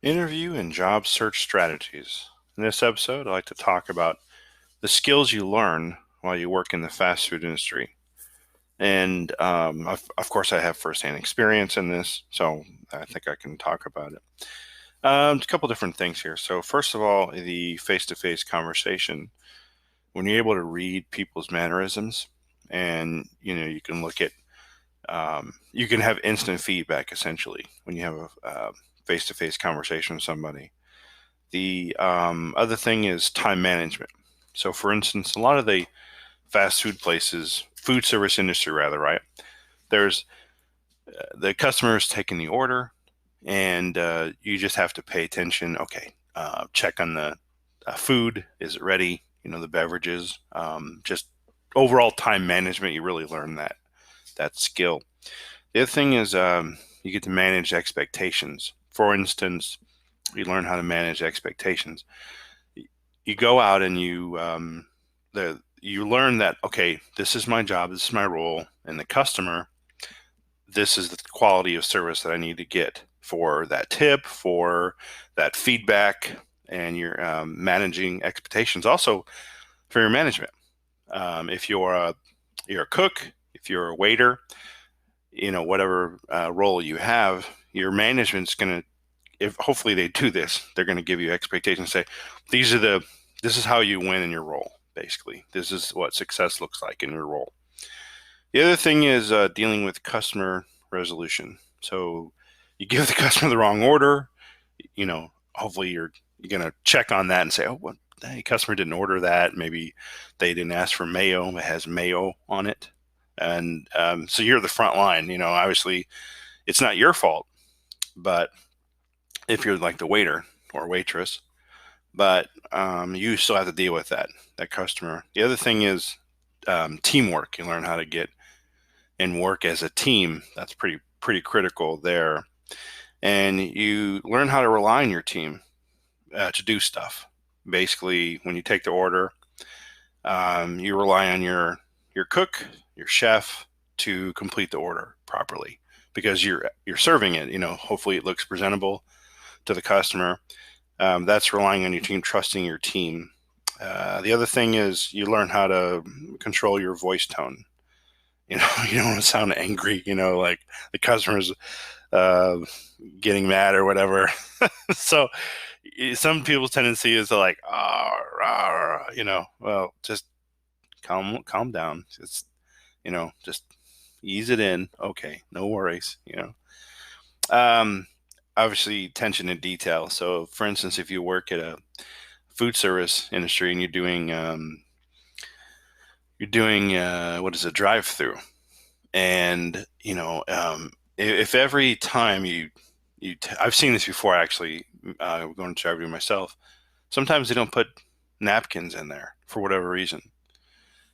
Interview and job search strategies. In this episode, I'd like to talk about the skills you learn while you work in the fast food industry. And of course, I have firsthand experience in this, so I think I can talk about it. A couple different things here. So, first of all, the face to face conversation. When you're able to read people's mannerisms, and you can look at, you can have instant feedback essentially when you have a face to face conversation with somebody. The other thing is time management. So, for instance, a lot of the fast food places, food service industry rather, right? There's the customer's taking the order, and you just have to pay attention. Okay, check on the food. Is it ready? The beverages. Just overall time management. You really learn that skill. The other thing is you get to manage expectations. For instance, you learn how to manage expectations. You go out and you learn that, okay, this is my job, this is my role, and the customer, this is the quality of service that I need to get for that tip, for that feedback, and you're managing expectations. Also, for your management, if you're a cook, if you're a waiter, whatever role you have, your management's going to, if hopefully they do this, they're going to give you expectations. Say, this is how you win in your role. Basically, this is what success looks like in your role. The other thing is dealing with customer resolution. So you give the customer the wrong order. Hopefully you're going to check on that and say, oh, well, hey, customer didn't order that. Maybe they didn't ask for mayo. It has mayo on it, and so you're the front line. Obviously, it's not your fault, but if you're like the waiter or waitress, but you still have to deal with that customer. The other thing is teamwork. You learn how to get and work as a team. That's pretty critical there, and you learn how to rely on your team to do stuff. Basically, when you take the order, you rely on your cook, your chef, to complete the order properly because you're serving it. Hopefully it looks presentable to the customer. That's relying on your team, trusting your team. The other thing is you learn how to control your voice tone. You don't want to sound angry, like the customer's getting mad or whatever. So some people's tendency is to like, well, just calm down. Just, just ease it in. Okay, no worries, Um, obviously attention to detail. So for instance, if you work at a food service industry and you're doing what is a drive-through, and if every time I've seen this before actually, going to drive-through myself, sometimes they don't put napkins in there for whatever reason,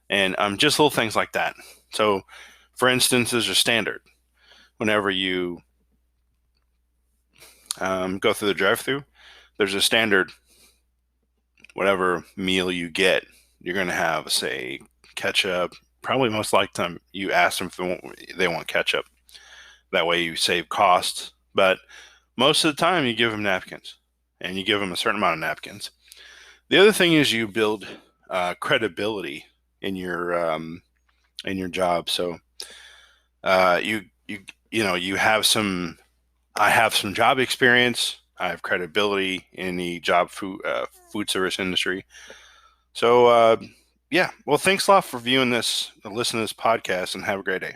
and just little things like that. So for instance, there's a standard whenever you go through the drive-through, there's a standard. Whatever meal you get, you're going to have, say, ketchup. Probably most likely time you ask them if they want ketchup. That way you save costs. But most of the time you give them napkins, and you give them a certain amount of napkins. The other thing is you build credibility in your job. So you have some. I have some job experience. I have credibility in the food service industry. So yeah, well, thanks a lot for viewing this, listening to this podcast, and have a great day.